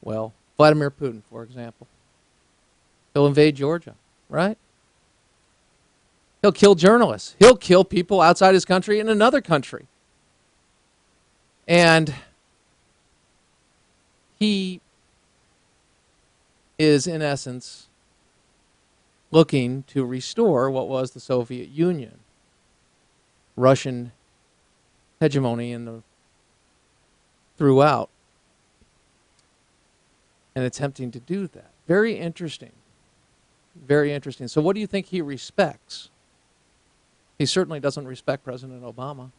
Well, Vladimir Putin, for example. He'll invade Georgia, right? He'll kill journalists. He'll kill people outside his country in another country. And he is, in essence, looking to restore what was the Soviet Union, Russian hegemony throughout, and attempting to do that. Very interesting. Very interesting. So what do you think he respects? He certainly doesn't respect President Obama.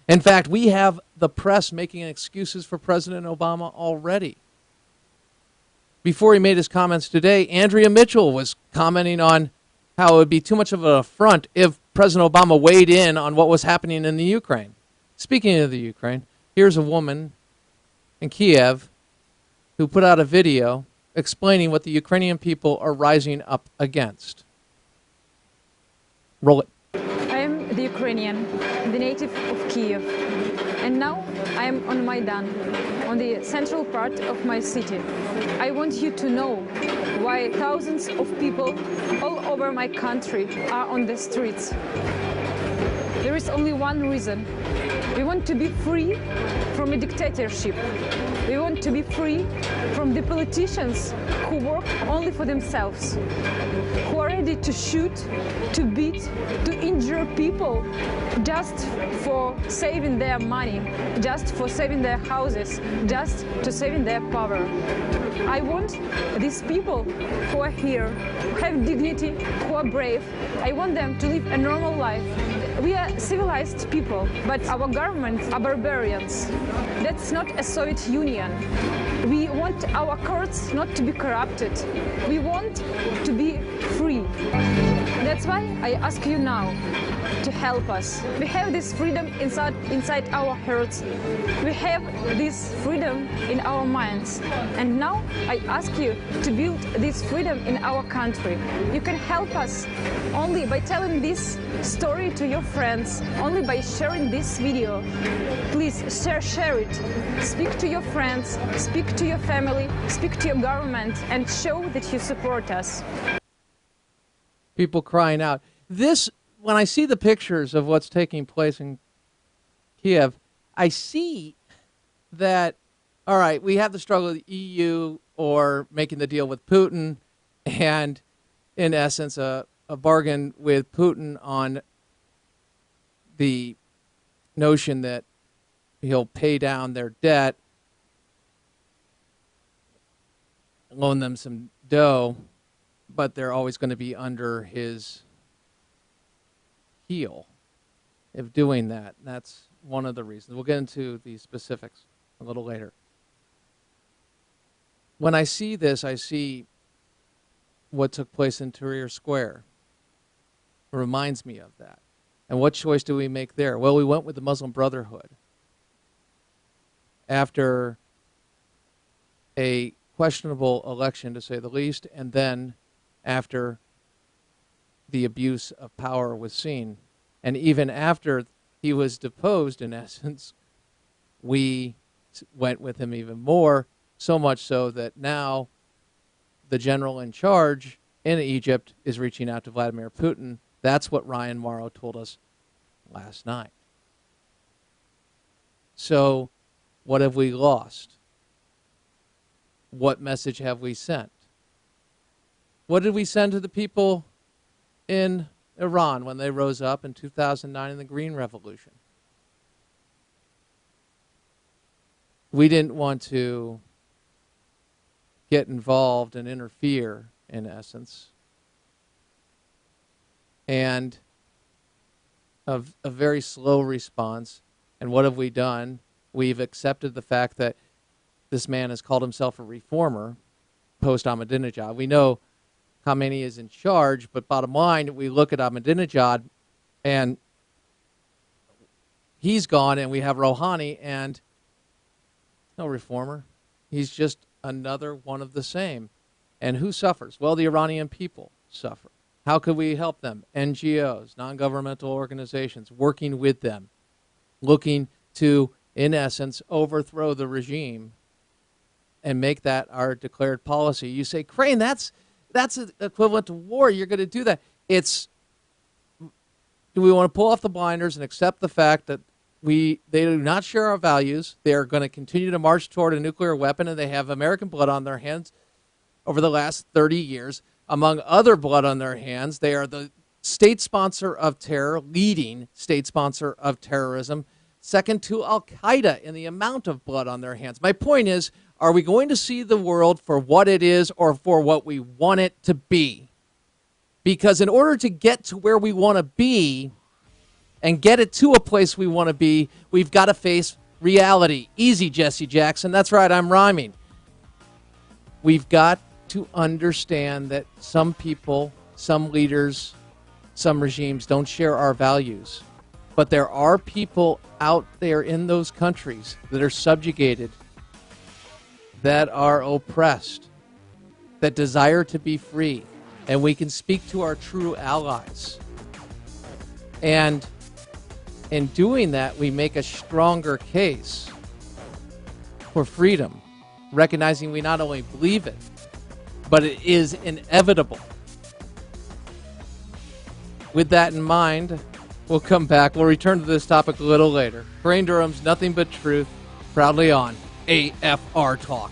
In fact, we have the press making excuses for President Obama already. Before he made his comments today, Andrea Mitchell was commenting on how it would be too much of an affront if President Obama weighed in on what was happening in the Ukraine. Speaking of the Ukraine, here's a woman in Kiev who put out a video explaining what the Ukrainian people are rising up against. Roll it. I am the Ukrainian, the native of Kiev, and now I am on Maidan, on the central part of my city. I want you to know why thousands of people all over my country are on the streets. There is only one reason. We want to be free from a dictatorship. We want to be free from the politicians who work only for themselves, who are ready to shoot, to beat, to injure people just for saving their money, just for saving their houses, just to saving their power. I want these people who are here, who have dignity, who are brave, I want them to live a normal life. We are civilized people, but our governments are barbarians. That's not a Soviet Union. We want our courts not to be corrupted. We want to be free. That's why I ask you now to help us. We have this freedom inside our hearts. We have this freedom in our minds. And now I ask you to build this freedom in our country. You can help us only by telling this story to your friends, only by sharing this video. Please share it. Speak to your friends, speak to your family, speak to your government, and show that you support us. People crying out. This, when I see the pictures of what's taking place in Kiev, I see that, all right, we have the struggle of the EU or making the deal with Putin, and in essence, a bargain with Putin on the notion that he'll pay down their debt, loan them some dough, but they're always going to be under his heel of doing that. That's one of the reasons. We'll get into the specifics a little later. When I see this, I see what took place in Tahrir Square. It reminds me of that. And what choice do we make there? Well, we went with the Muslim Brotherhood. After a questionable election, to say the least, and then after the abuse of power was seen, and even after he was deposed, in essence, we went with him even more, so much so that now the general in charge in Egypt is reaching out to Vladimir Putin. That's what Ryan Morrow told us last night. So what have we lost? What message have we sent? What did we send to the people in Iran when they rose up in 2009 in the Green Revolution? We didn't want to get involved and interfere, in essence. And a very slow response. And what have we done? We've accepted the fact that this man has called himself a reformer post-Ahmadinejad. We know Khamenei is in charge, but bottom line, we look at Ahmadinejad and he's gone, and we have Rouhani, and no reformer. He's just another one of the same. And who suffers? Well, the Iranian people suffer. How could we help them? NGOs, non-governmental organizations, working with them, looking to, in essence, overthrow the regime and make that our declared policy. You say, Crane, that's equivalent to war. You're going to do that. Do we want to pull off the blinders and accept the fact that they do not share our values? They are going to continue to march toward a nuclear weapon, and they have American blood on their hands over the last 30 years. Among other blood on their hands, they are the state sponsor of terror, leading state sponsor of terrorism, second to Al-Qaeda in the amount of blood on their hands. My point is, are we going to see the world for what it is or for what we want it to be? Because in order to get to where we want to be and get it to a place we want to be, we've got to face reality. Easy, Jesse Jackson. That's right, I'm rhyming. We've got to understand that some people, some leaders, some regimes don't share our values. But there are people out there in those countries that are subjugated, that are oppressed, that desire to be free. And we can speak to our true allies. And in doing that, we make a stronger case for freedom, recognizing we not only believe it, but it is inevitable. With that in mind, we'll come back. We'll return to this topic a little later. Crane Durham's Nothing But Truth, proudly on AFR Talk.